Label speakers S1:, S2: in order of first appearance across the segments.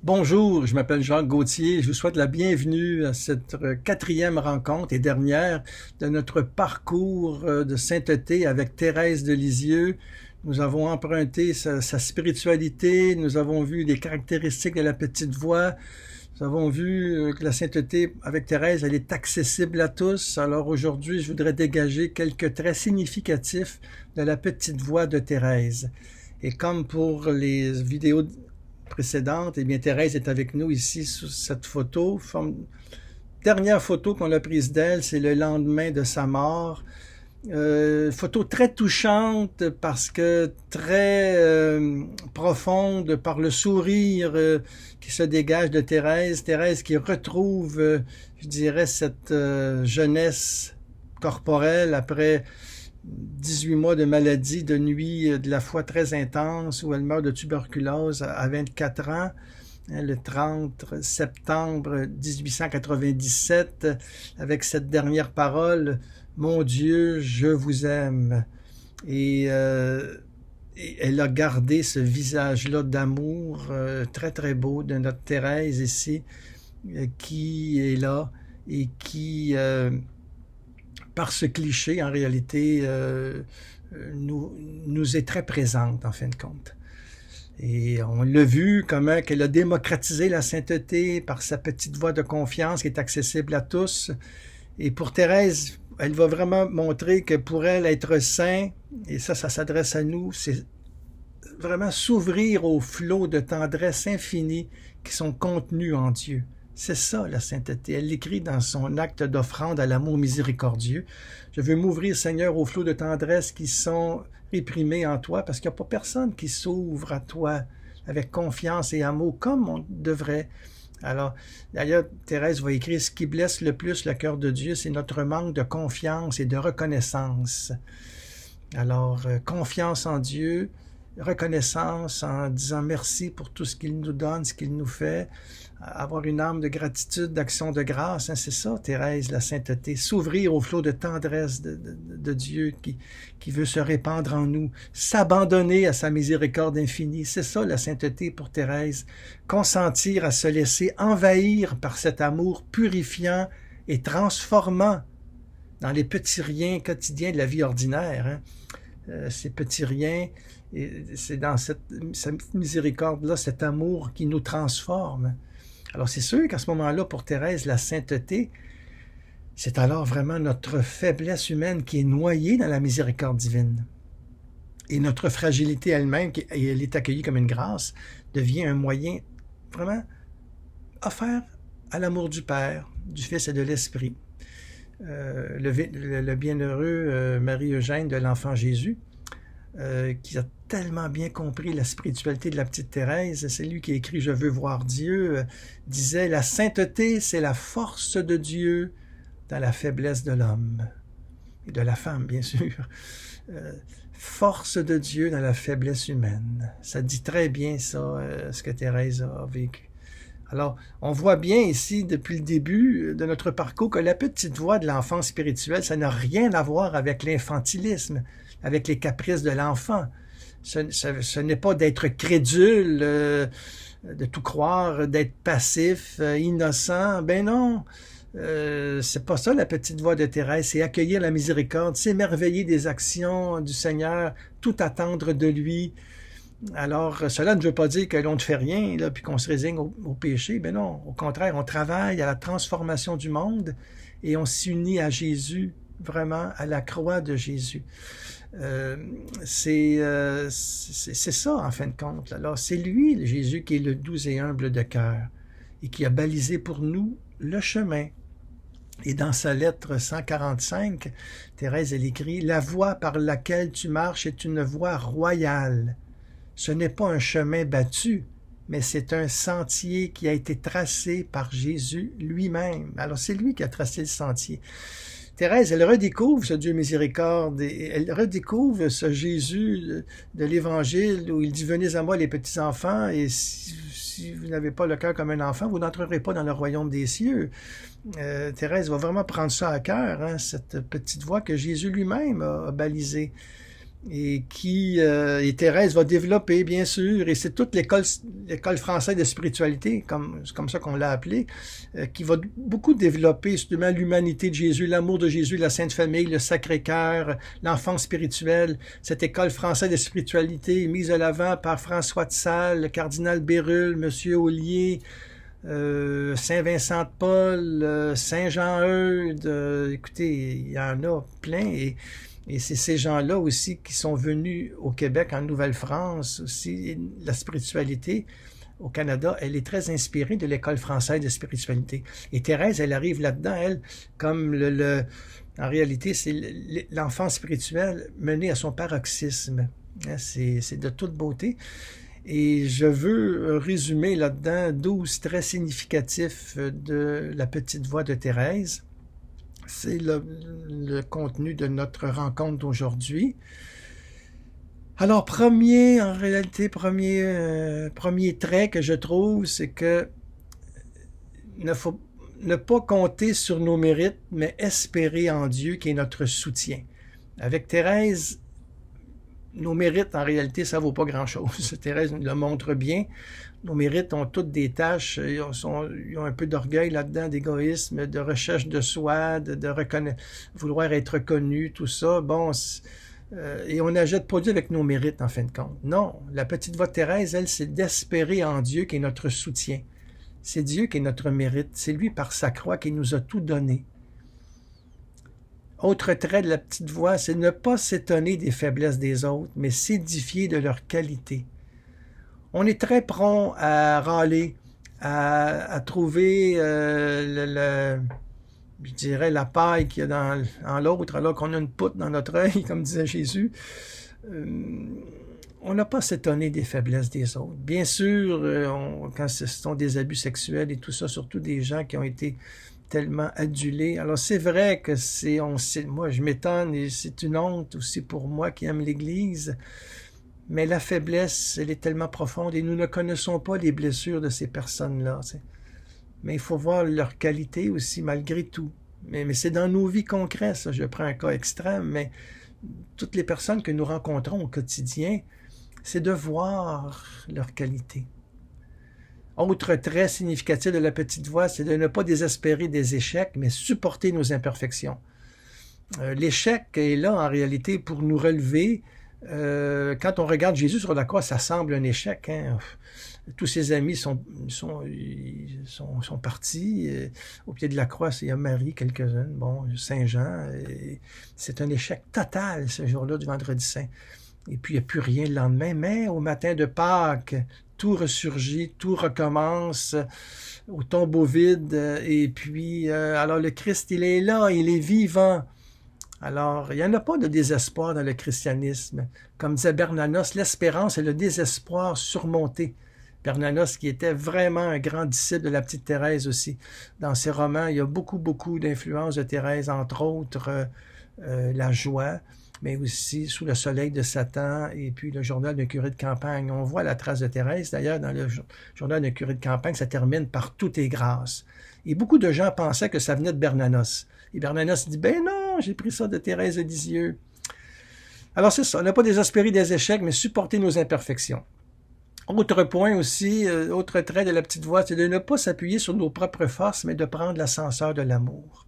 S1: Bonjour, je m'appelle Jacques Gauthier. Je vous souhaite la bienvenue à cette quatrième rencontre et dernière de notre parcours de sainteté avec Thérèse de Lisieux. Nous avons emprunté sa spiritualité, nous avons vu les caractéristiques de la petite voix, nous avons vu que la sainteté avec Thérèse, elle est accessible à tous. Alors aujourd'hui, je voudrais dégager quelques traits significatifs de la petite voix de Thérèse. Et comme pour les vidéos précédente, eh bien, Thérèse est avec nous ici sur cette photo. Dernière photo qu'on a prise d'elle, c'est le lendemain de sa mort. Photo très touchante parce que très profonde par le sourire qui se dégage de Thérèse. Thérèse qui retrouve, je dirais, cette jeunesse corporelle après 18 mois de maladie, de nuit, de la foi très intense, où elle meurt de tuberculose à 24 ans, le 30 septembre 1897, avec cette dernière parole, « Mon Dieu, je vous aime ». Et elle a gardé ce visage-là d'amour très très beau de notre Thérèse ici, qui est là et qui par ce cliché, en réalité, nous est très présente, en fin de compte. Et on l'a vu, comment qu'elle a démocratisé la sainteté par sa petite voix de confiance qui est accessible à tous. Et pour Thérèse, elle va vraiment montrer que pour elle, être saint, et ça s'adresse à nous, c'est vraiment s'ouvrir au flot de tendresse infinie qui sont contenus en Dieu. C'est ça, la sainteté. Elle l'écrit dans son acte d'offrande à l'amour miséricordieux. Je veux m'ouvrir, Seigneur, aux flots de tendresse qui sont réprimés en toi, parce qu'il n'y a pas personne qui s'ouvre à toi avec confiance et amour comme on devrait. Alors, d'ailleurs, Thérèse va écrire « Ce qui blesse le plus le cœur de Dieu, c'est notre manque de confiance et de reconnaissance. » Alors, confiance en Dieu, reconnaissance en disant merci pour tout ce qu'il nous donne, ce qu'il nous fait, avoir une âme de gratitude, d'action de grâce, hein, c'est ça, Thérèse, la sainteté, s'ouvrir au flot de tendresse de Dieu qui veut se répandre en nous, s'abandonner à sa miséricorde infinie, c'est ça la sainteté pour Thérèse, consentir à se laisser envahir par cet amour purifiant et transformant dans les petits riens quotidiens de la vie ordinaire, hein. Ces petits riens, et c'est dans cette miséricorde-là, cet amour qui nous transforme. Alors c'est sûr qu'à ce moment-là, pour Thérèse, la sainteté, c'est alors vraiment notre faiblesse humaine qui est noyée dans la miséricorde divine. Et notre fragilité elle-même, et elle est accueillie comme une grâce, devient un moyen vraiment offert à l'amour du Père, du Fils et de l'Esprit. Le bienheureux Marie-Eugène de l'Enfant Jésus, qui a tellement bien compris la spiritualité de la petite Thérèse, c'est lui qui a écrit « Je veux voir Dieu », disait « La sainteté, c'est la force de Dieu dans la faiblesse de l'homme. » Et de la femme, bien sûr. Force de Dieu dans la faiblesse humaine. Ça dit très bien ça, ce que Thérèse a vécu. Alors, on voit bien ici, depuis le début de notre parcours, que la petite voix de l'enfant spirituel, ça n'a rien à voir avec l'infantilisme, avec les caprices de l'enfant. Ce n'est pas d'être crédule, de tout croire, d'être passif, innocent. Ben non, c'est pas ça la petite voix de Thérèse, c'est accueillir la miséricorde, s'émerveiller des actions du Seigneur, tout attendre de lui. Alors, cela ne veut pas dire que l'on ne fait rien, là, puis qu'on se résigne au péché. Ben non, au contraire, on travaille à la transformation du monde et on s'unit à Jésus, vraiment à la croix de Jésus. C'est ça, en fin de compte. Alors, c'est lui, le Jésus, qui est le doux et humble de cœur et qui a balisé pour nous le chemin. Et dans sa lettre 145, Thérèse, elle écrit « La voie par laquelle tu marches est une voie royale. Ce n'est pas un chemin battu, mais c'est un sentier qui a été tracé par Jésus lui-même. » Alors, c'est lui qui a tracé le sentier. Thérèse, elle redécouvre ce Dieu miséricorde et elle redécouvre ce Jésus de l'Évangile où il dit « Venez à moi les petits-enfants et si vous n'avez pas le cœur comme un enfant, vous n'entrerez pas dans le royaume des cieux. » Thérèse va vraiment prendre ça à cœur, hein, cette petite voie que Jésus lui-même a balisée. et Thérèse va développer, bien sûr, et c'est toute l'école française de spiritualité, c'est comme ça qu'on l'a appelé, qui va beaucoup développer justement l'humanité de Jésus, l'amour de Jésus, la Sainte Famille, le Sacré-Cœur, l'enfant spirituel. Cette école française de spiritualité mise à l'avant par François de Sales, le cardinal Bérulle, Monsieur Ollier, Saint Vincent de Paul, Saint Jean Eudes, écoutez, il y en a plein, et c'est ces gens-là aussi qui sont venus au Québec, en Nouvelle-France aussi. La spiritualité au Canada, elle est très inspirée de l'école française de spiritualité. Et Thérèse, elle arrive là-dedans, elle, comme en réalité, c'est l'enfant spirituel mené à son paroxysme. C'est de toute beauté. Et je veux résumer là-dedans 12 traits significatifs de la petite voix de Thérèse. C'est le contenu de notre rencontre d'aujourd'hui. Alors, premier trait que je trouve, c'est que ne faut ne pas compter sur nos mérites, mais espérer en Dieu qui est notre soutien. Avec Thérèse, nos mérites, en réalité, ça ne vaut pas grand-chose. Thérèse nous le montre bien. Nos mérites ont toutes des tâches, ils ont un peu d'orgueil là-dedans, d'égoïsme, de recherche de soi, de vouloir être reconnu, tout ça. Bon, et on n'achète pas Dieu avec nos mérites, en fin de compte. Non, la petite voix de Thérèse, elle, c'est d'espérer en Dieu qui est notre soutien. C'est Dieu qui est notre mérite. C'est lui, par sa croix, qui nous a tout donné. Autre trait de la petite voix, c'est ne pas s'étonner des faiblesses des autres, mais s'édifier de leurs qualités. On est très prompt à râler, à trouver je dirais la paille qu'il y a dans l'autre, alors qu'on a une poutre dans notre œil, comme disait Jésus. On n'a pas à s'étonner des faiblesses des autres. Bien sûr, quand ce sont des abus sexuels et tout ça, surtout des gens qui ont été tellement adulés. Alors c'est vrai que moi je m'étonne et c'est une honte aussi pour moi qui aime l'Église. Mais la faiblesse, elle est tellement profonde et nous ne connaissons pas les blessures de ces personnes-là. Mais il faut voir leur qualité aussi, malgré tout. Mais c'est dans nos vies concrètes, ça. Je prends un cas extrême, mais toutes les personnes que nous rencontrons au quotidien, c'est de voir leur qualité. Autre trait significatif de la petite voix, c'est de ne pas désespérer des échecs, mais supporter nos imperfections. L'échec est là, en réalité, pour nous relever. Quand on regarde Jésus sur la croix, ça semble un échec. Hein? Tous ses amis sont partis. Au pied de la croix, il y a Marie, quelques-unes, Saint Jean. C'est un échec total ce jour-là du Vendredi Saint. Et puis, il n'y a plus rien le lendemain. Mais au matin de Pâques, tout ressurgit, tout recommence au tombeau vide. Et puis, alors le Christ, il est là, il est vivant. Alors, il n'y en a pas de désespoir dans le christianisme. Comme disait Bernanos, l'espérance et le désespoir surmontés. Bernanos, qui était vraiment un grand disciple de la petite Thérèse aussi. Dans ses romans, il y a beaucoup, beaucoup d'influences de Thérèse, entre autres La joie, mais aussi Sous le soleil de Satan et puis le journal d'un curé de campagne. On voit la trace de Thérèse. D'ailleurs, dans le journal d'un curé de campagne, ça termine par « Tout est grâce ». Et beaucoup de gens pensaient que ça venait de Bernanos. Et Bernanos dit « Ben non, j'ai pris ça de Thérèse de Lisieux ». Alors c'est ça, on n'a pas désespéré des échecs, mais supporter nos imperfections. Autre point aussi, autre trait de la petite voix, c'est de ne pas s'appuyer sur nos propres forces, mais de prendre l'ascenseur de l'amour.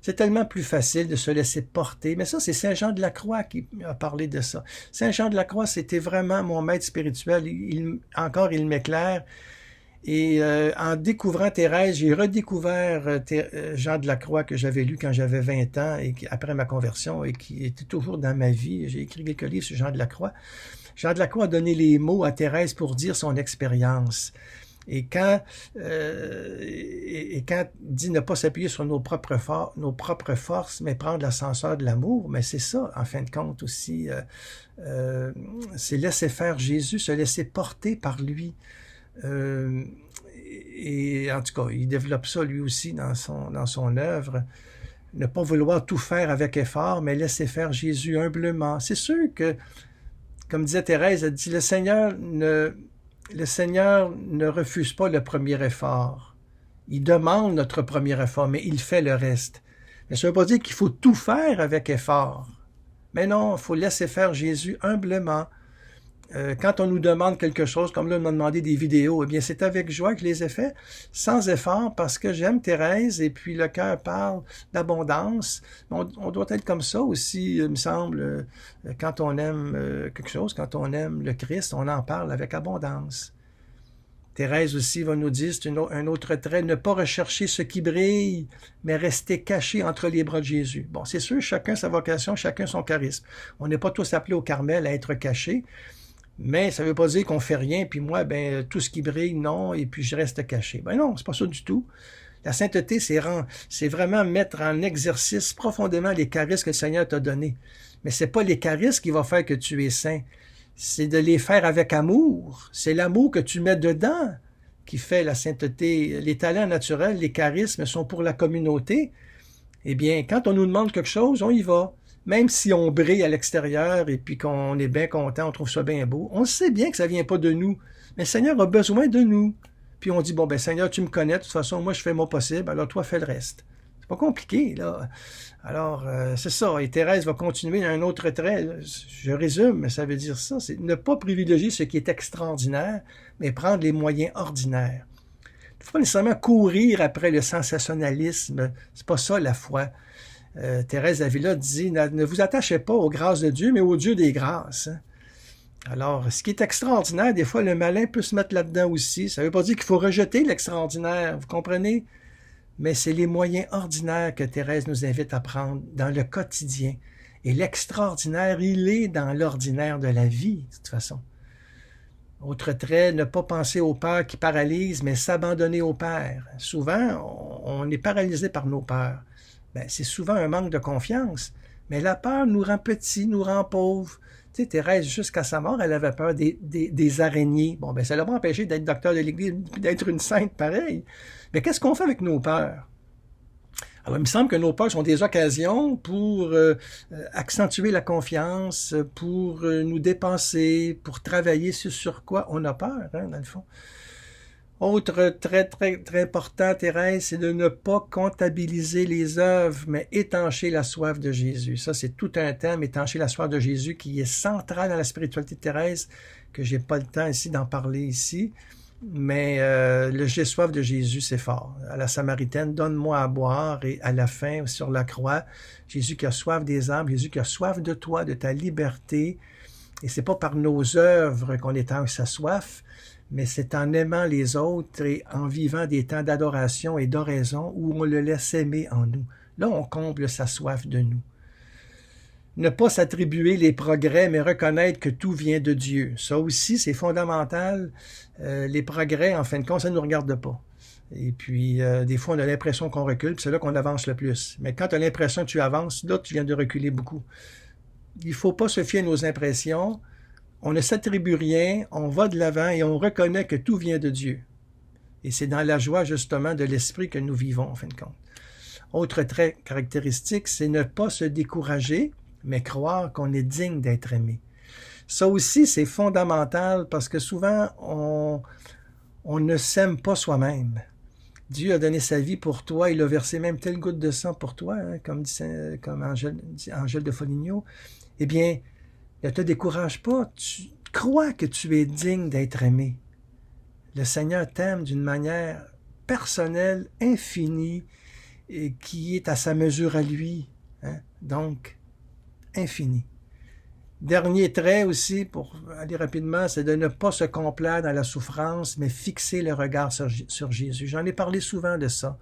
S1: C'est tellement plus facile de se laisser porter, mais ça, c'est Saint Jean de la Croix qui a parlé de ça. Saint Jean de la Croix, c'était vraiment mon maître spirituel. Il m'éclaire. Et en découvrant Thérèse, j'ai redécouvert Jean de la Croix que j'avais lu quand j'avais 20 ans et après ma conversion et qui était toujours dans ma vie. J'ai écrit quelques livres sur Jean de la Croix. Jean de la Croix a donné les mots à Thérèse pour dire son expérience. Et quand dit ne pas s'appuyer sur nos propres forces, mais prendre l'ascenseur de l'amour, mais c'est ça, en fin de compte aussi. C'est laisser faire Jésus, se laisser porter par lui. Et en tout cas, il développe ça lui aussi dans son œuvre. Ne pas vouloir tout faire avec effort, mais laisser faire Jésus humblement. C'est sûr que, comme disait Thérèse, elle dit, le Seigneur ne refuse pas le premier effort. Il demande notre premier effort, mais il fait le reste. Mais ça ne veut pas dire qu'il faut tout faire avec effort. Mais non, il faut laisser faire Jésus humblement. Quand on nous demande quelque chose, comme là, on m'a demandé des vidéos, eh bien, c'est avec joie que je les ai fait, sans effort, parce que j'aime Thérèse, et puis le cœur parle d'abondance. On doit être comme ça aussi, il me semble, quand on aime quelque chose, quand on aime le Christ, on en parle avec abondance. Thérèse aussi va nous dire, c'est un autre trait, ne pas rechercher ce qui brille, mais rester caché entre les bras de Jésus. Bon, c'est sûr, chacun sa vocation, chacun son charisme. On n'est pas tous appelés au Carmel à être cachés, mais ça ne veut pas dire qu'on fait rien, puis moi, ben tout ce qui brille, non, et puis je reste caché. Ben non, c'est pas ça du tout. La sainteté, c'est vraiment mettre en exercice profondément les charismes que le Seigneur t'a donnés. Mais c'est pas les charismes qui vont faire que tu es saint. C'est de les faire avec amour. C'est l'amour que tu mets dedans qui fait la sainteté. Les talents naturels, les charismes sont pour la communauté. Eh bien, quand on nous demande quelque chose, on y va. Même si on brille à l'extérieur et puis qu'on est bien content, on trouve ça bien beau, on sait bien que ça vient pas de nous. Mais le Seigneur a besoin de nous. Puis on dit, bon, ben Seigneur, tu me connais, de toute façon, moi je fais mon possible, alors toi fais le reste. C'est pas compliqué, là. Alors, c'est ça. Et Thérèse va continuer dans un autre trait. Je résume, mais ça veut dire ça. C'est ne pas privilégier ce qui est extraordinaire, mais prendre les moyens ordinaires. Il ne faut pas nécessairement courir après le sensationnalisme. C'est pas ça, la foi. Thérèse d'Avila dit, ne vous attachez pas aux grâces de Dieu, mais au Dieu des grâces. Hein? Alors, ce qui est extraordinaire, des fois, le malin peut se mettre là-dedans aussi. Ça ne veut pas dire qu'il faut rejeter l'extraordinaire, vous comprenez? Mais c'est les moyens ordinaires que Thérèse nous invite à prendre dans le quotidien. Et l'extraordinaire, il est dans l'ordinaire de la vie, de toute façon. Autre trait, ne pas penser aux peurs qui paralysent, mais s'abandonner aux peurs. Souvent, on est paralysé par nos peurs. Ben, c'est souvent un manque de confiance. Mais la peur nous rend petits, nous rend pauvres. Tu sais, Thérèse, jusqu'à sa mort, elle avait peur des araignées. Bon, ben, ça l'a pas empêché d'être docteur de l'Église, d'être une sainte pareille. Mais qu'est-ce qu'on fait avec nos peurs? Alors, il me semble que nos peurs sont des occasions pour accentuer la confiance, pour nous dépenser, pour travailler sur quoi on a peur, hein, dans le fond. Autre très, très, très important, Thérèse, c'est de ne pas comptabiliser les œuvres, mais étancher la soif de Jésus. Ça, c'est tout un thème, étancher la soif de Jésus, qui est central dans la spiritualité de Thérèse, que j'ai pas le temps ici d'en parler ici. Mais le j'ai soif de Jésus, c'est fort. À la Samaritaine, donne-moi à boire. Et à la fin, sur la croix, Jésus qui a soif des âmes, Jésus qui a soif de toi, de ta liberté. Et c'est pas par nos œuvres qu'on étanche sa soif, mais c'est en aimant les autres et en vivant des temps d'adoration et d'oraison où on le laisse aimer en nous. Là, on comble sa soif de nous. Ne pas s'attribuer les progrès, mais reconnaître que tout vient de Dieu. Ça aussi, c'est fondamental. Les progrès, en fin de compte, ça ne nous regarde pas. Et puis, des fois, on a l'impression qu'on recule, puis c'est là qu'on avance le plus. Mais quand tu as l'impression que tu avances, là, tu viens de reculer beaucoup. Il ne faut pas se fier à nos impressions. On ne s'attribue rien, on va de l'avant et on reconnaît que tout vient de Dieu. Et c'est dans la joie, justement, de l'esprit que nous vivons, en fin de compte. Autre trait caractéristique, c'est ne pas se décourager, mais croire qu'on est digne d'être aimé. Ça aussi, c'est fondamental parce que souvent, on ne s'aime pas soi-même. Dieu a donné sa vie pour toi, il a versé même telle goutte de sang pour toi, hein, comme Angèle de Foligno. Eh bien, ne te décourage pas, tu crois que tu es digne d'être aimé. Le Seigneur t'aime d'une manière personnelle, infinie, et qui est à sa mesure à lui. Hein? Donc, infini. Dernier trait aussi, pour aller rapidement, c'est de ne pas se complaire dans la souffrance, mais fixer le regard sur Jésus. J'en ai parlé souvent de ça.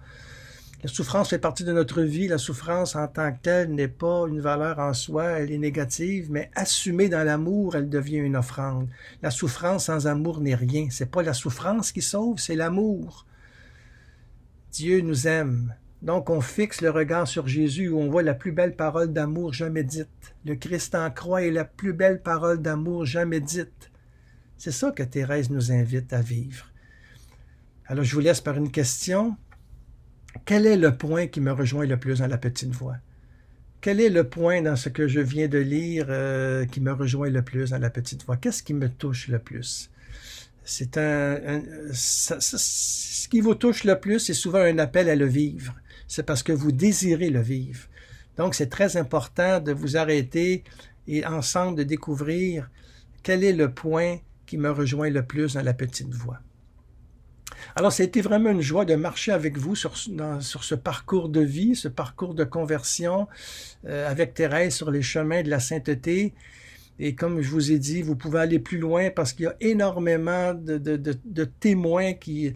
S1: La souffrance fait partie de notre vie. La souffrance en tant que telle n'est pas une valeur en soi, elle est négative, mais assumée dans l'amour, elle devient une offrande. La souffrance sans amour n'est rien. C'est pas la souffrance qui sauve, c'est l'amour. Dieu nous aime. Donc, on fixe le regard sur Jésus où on voit la plus belle parole d'amour jamais dite. Le Christ en croix est la plus belle parole d'amour jamais dite. C'est ça que Thérèse nous invite à vivre. Alors, je vous laisse par une question. Quel est le point qui me rejoint le plus dans la petite voix? Quel est le point dans ce que je viens de lire qui me rejoint le plus dans la petite voix? Qu'est-ce qui me touche le plus? Ce qui vous touche le plus, c'est souvent un appel à le vivre. C'est parce que vous désirez le vivre. Donc, c'est très important de vous arrêter et ensemble de découvrir quel est le point qui me rejoint le plus dans la petite voix. Alors, ça a été vraiment une joie de marcher avec vous sur ce parcours de vie, ce parcours de conversion avec Thérèse sur les chemins de la sainteté. Et comme je vous ai dit, vous pouvez aller plus loin parce qu'il y a énormément de témoins qui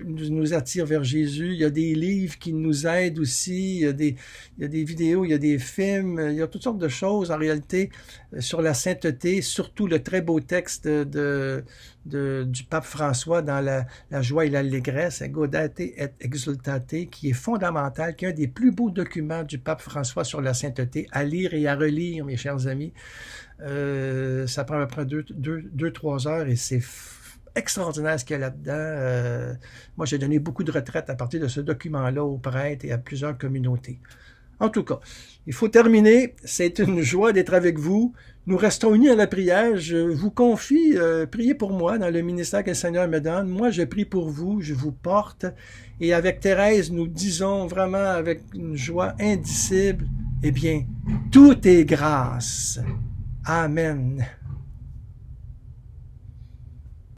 S1: nous attirent vers Jésus. Il y a des livres qui nous aident aussi. Il y a des vidéos, il y a des films. Il y a toutes sortes de choses en réalité sur la sainteté, surtout le très beau texte du pape François dans la joie et l'allégresse, Gaudate et Exultate, qui est fondamental, qui est un des plus beaux documents du pape François sur la sainteté, à lire et à relire, mes chers amis. Ça prend à peu près 2-3 heures et c'est extraordinaire ce qu'il y a là-dedans. Moi, j'ai donné beaucoup de retraites à partir de ce document-là aux prêtres et à plusieurs communautés. En tout cas, il faut terminer. C'est une joie d'être avec vous. Nous restons unis à la prière. Je vous confie, priez pour moi dans le ministère que le Seigneur me donne. Moi, je prie pour vous, je vous porte. Et avec Thérèse, nous disons vraiment avec une joie indicible, eh bien, tout est grâce. Amen.